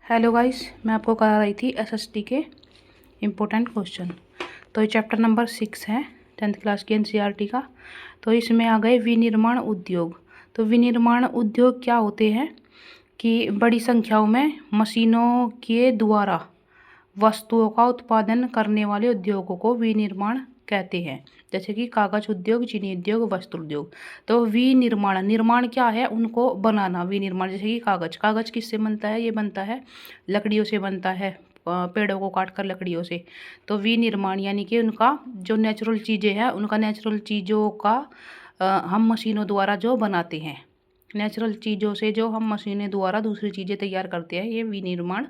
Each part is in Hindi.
हेलो गाइस, मैं आपको करा रही थी एसएसटी के इम्पोर्टेंट क्वेश्चन। तो ये चैप्टर नंबर 6 है 10th क्लास की एनसीईआरटी का। तो इसमें आ गए विनिर्माण उद्योग। तो विनिर्माण उद्योग क्या होते हैं कि बड़ी संख्याओं में मशीनों के द्वारा वस्तुओं का उत्पादन करने वाले उद्योगों को विनिर्माण कहते हैं, जैसे कि कागज उद्योग, चीनी उद्योग, वस्त्र उद्योग। तो विनिर्माण, निर्माण क्या है? उनको बनाना, विनिर्माण। जैसे कि कागज, कागज किससे बनता है? ये बनता है लकड़ियों से बनता है, पेड़ों को काट कर लकड़ियों से। तो विनिर्माण यानी कि उनका जो नेचुरल चीज़ें हैं, उनका नेचुरल चीज़ों का हम मशीनों द्वारा जो बनाते हैं, नेचुरल चीज़ों से जो हम मशीनें द्वारा दूसरी चीज़ें तैयार करते हैं, ये विनिर्माण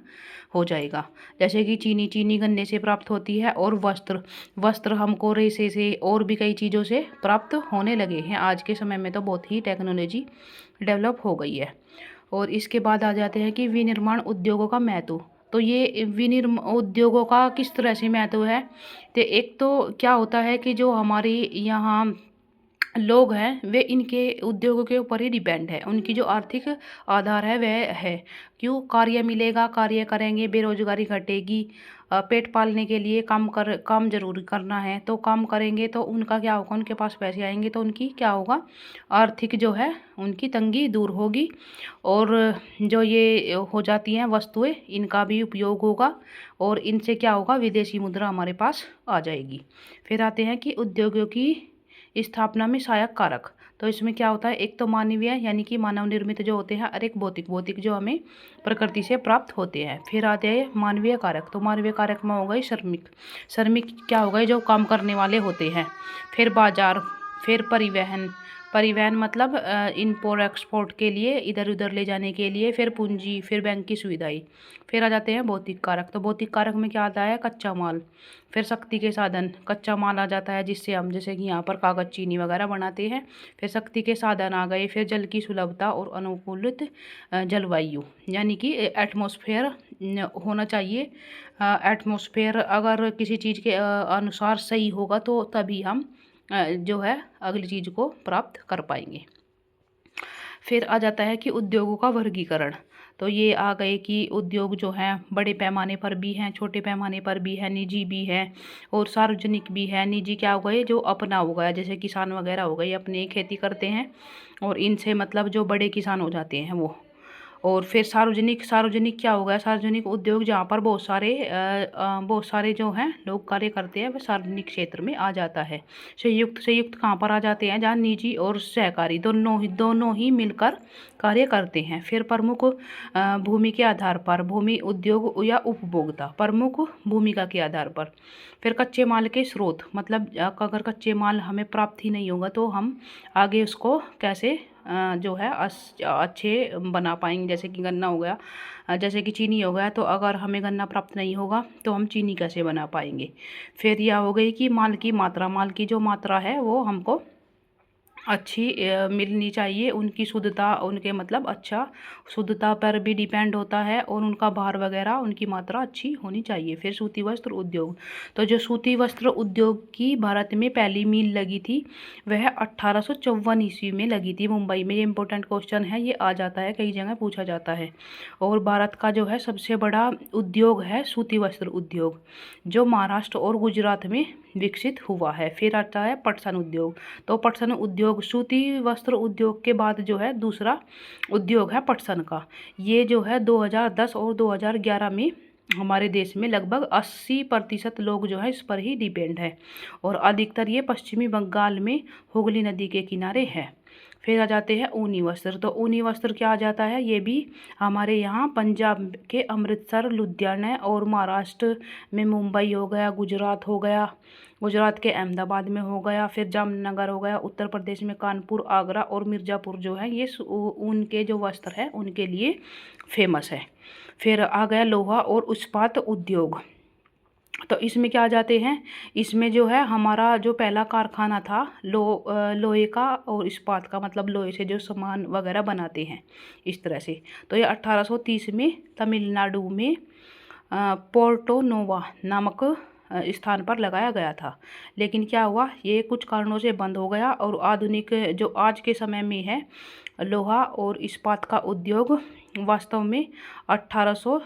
हो जाएगा। जैसे कि चीनी, चीनी गन्ने से प्राप्त होती है। और वस्त्र, वस्त्र हमको रेशे से और भी कई चीज़ों से प्राप्त होने लगे हैं। आज के समय में तो बहुत ही टेक्नोलॉजी डेवलप हो गई है। और इसके बाद आ जाते हैं कि विनिर्माण उद्योगों का महत्व। तो ये विनिर्माण उद्योगों का किस तरह से महत्व है? तो एक तो क्या होता है कि जो हमारी यहाँ लोग हैं वे इनके उद्योगों के ऊपर ही डिपेंड है। उनकी जो आर्थिक आधार है वह है। क्यों? कार्य मिलेगा, कार्य करेंगे, बेरोजगारी घटेगी। पेट पालने के लिए काम जरूर करना है, तो काम करेंगे तो उनका क्या होगा? उनके पास पैसे आएंगे तो उनकी क्या होगा? आर्थिक जो है उनकी तंगी दूर होगी। और जो ये हो जाती हैं वस्तुएं, इनका भी उपयोग होगा और इनसे क्या होगा? विदेशी मुद्रा हमारे पास आ जाएगी। फिर आते हैं कि उद्योगों की स्थापना में सहायक कारक। तो इसमें क्या होता है? एक तो मानवीय यानी कि मानव निर्मित जो होते हैं, और एक भौतिक, भौतिक जो हमें प्रकृति से प्राप्त होते हैं। फिर आते हैं मानवीय कारक। तो मानवीय कारक में हो गए श्रमिक, श्रमिक क्या हो गए? जो काम करने वाले होते हैं। फिर बाजार, फिर परिवहन, परिवहन मतलब इम्पोर्ट एक्सपोर्ट के लिए, इधर उधर ले जाने के लिए। फिर पूंजी, फिर बैंक की सुविधाएं। फिर आ जाते हैं भौतिक कारक। तो भौतिक कारक में क्या आता है? कच्चा माल। फिर शक्ति के साधन, कच्चा माल आ जाता है जिससे हम, जैसे कि यहाँ पर कागज, चीनी वगैरह बनाते हैं। फिर शक्ति के साधन आ गए। फिर जल की सुलभता और अनुकूलित जलवायु, यानी कि एटमॉस्फेयर होना चाहिए। एटमॉस्फेयर अगर किसी चीज़ के अनुसार सही होगा तो तभी हम जो है अगली चीज़ को प्राप्त कर पाएंगे। फिर आ जाता है कि उद्योगों का वर्गीकरण। तो ये आ गए कि उद्योग जो हैं बड़े पैमाने पर भी हैं, छोटे पैमाने पर भी है, निजी भी है और सार्वजनिक भी है। निजी क्या हो गए? जो अपना हो गया, जैसे किसान वगैरह हो गए, अपनी खेती करते हैं और इनसे मतलब जो बड़े किसान हो जाते हैं वो। और फिर सार्वजनिक, सार्वजनिक क्या होगा? सार्वजनिक उद्योग जहाँ पर बहुत सारे जो हैं लोग कार्य करते हैं, वह सार्वजनिक क्षेत्र में आ जाता है। संयुक्त, संयुक्त कहाँ पर आ जाते हैं? जहाँ निजी और सहकारी दोनों ही मिलकर कार्य करते हैं। फिर प्रमुख भूमि के आधार पर, भूमि उद्योग या उपभोक्ता, प्रमुख भूमिका के आधार पर। फिर कच्चे माल के स्रोत, मतलब अगर कच्चे माल हमें प्राप्त ही नहीं होगा तो हम आगे उसको कैसे जो है अच्छे बना पाएंगे। जैसे कि गन्ना हो गया, जैसे कि चीनी हो गया, तो अगर हमें गन्ना प्राप्त नहीं होगा तो हम चीनी कैसे बना पाएंगे। फिर यह हो गई कि माल की मात्रा, माल की जो मात्रा है वो हमको अच्छी मिलनी चाहिए। उनकी शुद्धता, उनके मतलब अच्छा शुद्धता पर भी डिपेंड होता है और उनका भार वगैरह, उनकी मात्रा अच्छी होनी चाहिए। फिर सूती वस्त्र उद्योग। तो जो सूती वस्त्र उद्योग की भारत में पहली मील लगी थी वह 1854 ईस्वी में लगी थी, मुंबई में। ये इंपॉर्टेंट क्वेश्चन है, ये आ जाता है, कई जगह पूछा जाता है। और भारत का जो है सबसे बड़ा उद्योग है सूती वस्त्र उद्योग, जो महाराष्ट्र और गुजरात में विकसित हुआ है। फिर आता है पटसन उद्योग। तो पटसन उद्योग, सूती वस्त्र उद्योग के बाद जो है दूसरा उद्योग है पटसन का। ये जो है 2010 और 2011 में हमारे देश में लगभग 80% लोग जो है इस पर ही डिपेंड है और अधिकतर ये पश्चिमी बंगाल में हुगली नदी के किनारे है। फिर आ जाते हैं ऊनी वस्त्र। तो ऊनी वस्त्र क्या आ जाता है? ये भी हमारे यहाँ पंजाब के अमृतसर, लुधियाना और महाराष्ट्र में मुंबई हो गया, गुजरात हो गया, गुजरात के अहमदाबाद में हो गया, फिर जामनगर हो गया, उत्तर प्रदेश में कानपुर, आगरा और मिर्ज़ापुर जो है ये ऊन के जो वस्त्र है उनके लिए फेमस है। फिर आ गया लोहा और इस्पात उद्योग। तो इसमें क्या आ जाते हैं? इसमें जो है हमारा जो पहला कारखाना था लोहे का और इस्पात का, मतलब लोहे से जो सामान वगैरह बनाते हैं इस तरह से। तो ये 1830 में तमिलनाडु में पोर्टो नोवा नामक स्थान पर लगाया गया था। लेकिन क्या हुआ? ये कुछ कारणों से बंद हो गया और आधुनिक जो आज के समय में है लोहा और इस्पात का उद्योग वास्तव में 1800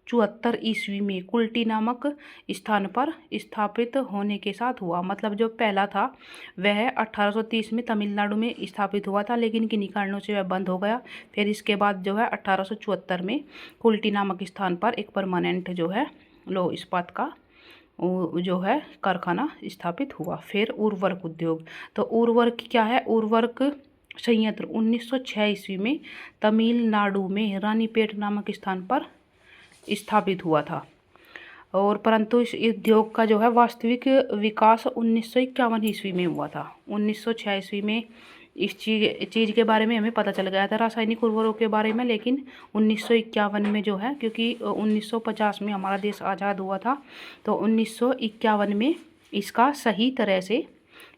1874 ईस्वी में कुल्टी नामक स्थान पर स्थापित होने के साथ हुआ। मतलब जो पहला था वह 1830 में तमिलनाडु में स्थापित हुआ था, लेकिन किन्हीं कारणों से वह बंद हो गया। फिर इसके बाद जो है 1874 में कुल्टी नामक स्थान पर एक परमानेंट जो है लौह इस्पात का जो है कारखाना स्थापित हुआ। फिर उर्वरक उद्योग, तो उर्वरक क्या है? उर्वरक संयंत्र 1906 ईस्वी में तमिलनाडु में रानीपेट नामक स्थान पर स्थापित हुआ था। और परंतु इस उद्योग का जो है वास्तविक विकास 1951 ईस्वी में हुआ था। 1906 ईस्वी में इस चीज़ के बारे में हमें पता चल गया था, रासायनिक उर्वरकों के बारे में, लेकिन 1951 में जो है, क्योंकि 1950 में हमारा देश आज़ाद हुआ था, तो 1951 में इसका सही तरह से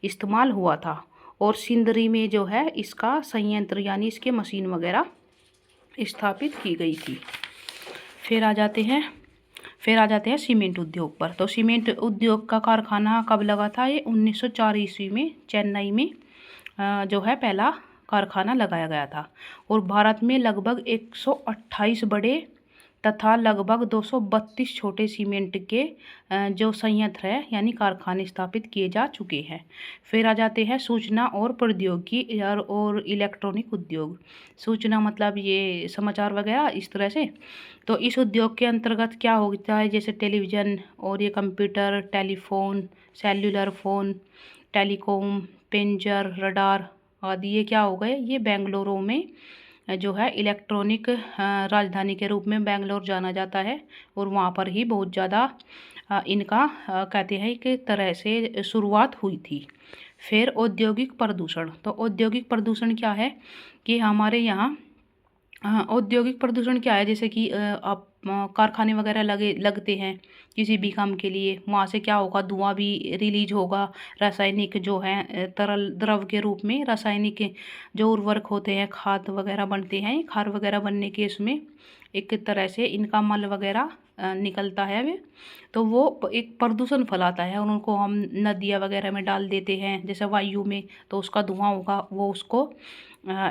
इस्तेमाल हुआ था। और सिंदरी में जो है इसका संयंत्र यानी इसके मशीन वगैरह स्थापित की गई थी। फिर आ जाते हैं सीमेंट उद्योग पर। तो सीमेंट उद्योग का कारखाना कब लगा था? ये 1904 ईस्वी में चेन्नई में जो है पहला कारखाना लगाया गया था। और भारत में लगभग 128 बड़े तथा लगभग 232 छोटे सीमेंट के जो संयंत्र है यानी कारखाने स्थापित किए जा चुके हैं। फिर आ जाते हैं सूचना और प्रौद्योगिकी और इलेक्ट्रॉनिक उद्योग। सूचना मतलब ये समाचार वगैरह इस तरह से। तो इस उद्योग के अंतर्गत क्या होता है? जैसे टेलीविज़न और ये computer, telephone, cellular phone, telecom, pager, radar आदि ये क्या हो गए? ये बेंगलुरु में जो है इलेक्ट्रॉनिक राजधानी के रूप में बेंगलोर जाना जाता है। और वहाँ पर ही बहुत ज़्यादा इनका कहते हैं कि तरह से शुरुआत हुई थी। फिर औद्योगिक प्रदूषण। तो औद्योगिक प्रदूषण क्या है कि हमारे यहाँ औद्योगिक प्रदूषण क्या है? जैसे कि आप कारखाने वगैरह लगते हैं किसी भी काम के लिए, वहाँ से क्या होगा? धुआं भी रिलीज होगा। रासायनिक जो है तरल द्रव के रूप में रासायनिक जो उर्वरक होते हैं, खाद वगैरह बनते हैं, खाद वगैरह बनने के इसमें एक तरह से इनका मल वगैरह निकलता है वे, तो वो एक प्रदूषण फैलाता है। और उनको हम नदियाँ वगैरह में डाल देते हैं जैसे वायु में, तो उसका धुआं होगा, वो उसको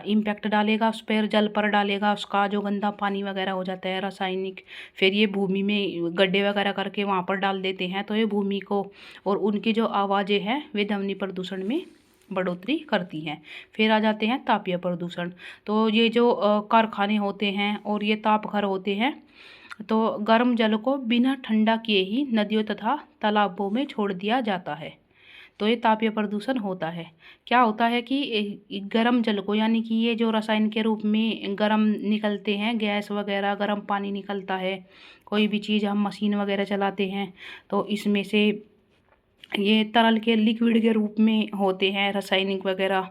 इम्पैक्ट डालेगा, उस पर जल पर डालेगा, उसका जो गंदा पानी वगैरह हो जाता है रासायनिक। फिर ये भूमि में गड्ढे वगैरह करके वहाँ पर डाल देते हैं, तो ये भूमि को और उनकी जो आवाज़ें हैं वे ध्वनि प्रदूषण में बढ़ोतरी करती हैं। फिर आ जाते हैं तापीय प्रदूषण। तो ये जो कारखाने होते हैं और ये ताप घर होते हैं, तो गर्म जल को बिना ठंडा किए ही नदियों तथा तालाबों में छोड़ दिया जाता है, तो ये तापीय प्रदूषण होता है। क्या होता है कि गर्म जल को यानी कि ये जो रसायन के रूप में गर्म निकलते हैं, गैस वगैरह, गर्म पानी निकलता है, कोई भी चीज़ हम मशीन वगैरह चलाते हैं तो इसमें से ये तरल के लिक्विड के रूप में होते हैं रासायनिक वगैरह।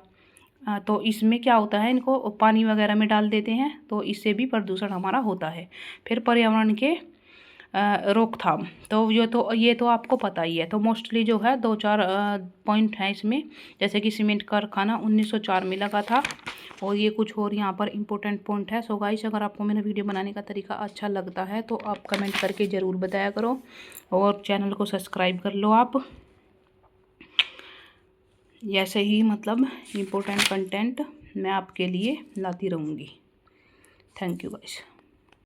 तो इसमें क्या होता है, इनको पानी वगैरह में डाल देते हैं, तो इससे भी प्रदूषण हमारा होता है। फिर पर्यावरण के रोकथाम, तो ये तो आपको पता ही है। तो मोस्टली जो है 2-4 पॉइंट हैं इसमें, जैसे कि सीमेंट कारखाना 1904 में लगा था, और ये कुछ और यहाँ पर इम्पोर्टेंट पॉइंट है। सो गाइस, अगर आपको मेरा वीडियो बनाने का तरीका अच्छा लगता है तो आप कमेंट करके ज़रूर बताया करो, और चैनल को सब्सक्राइब कर लो आप। ऐसे ही मतलब इम्पोर्टेंट कंटेंट मैं आपके लिए लाती रहूँगी। Thank you guys.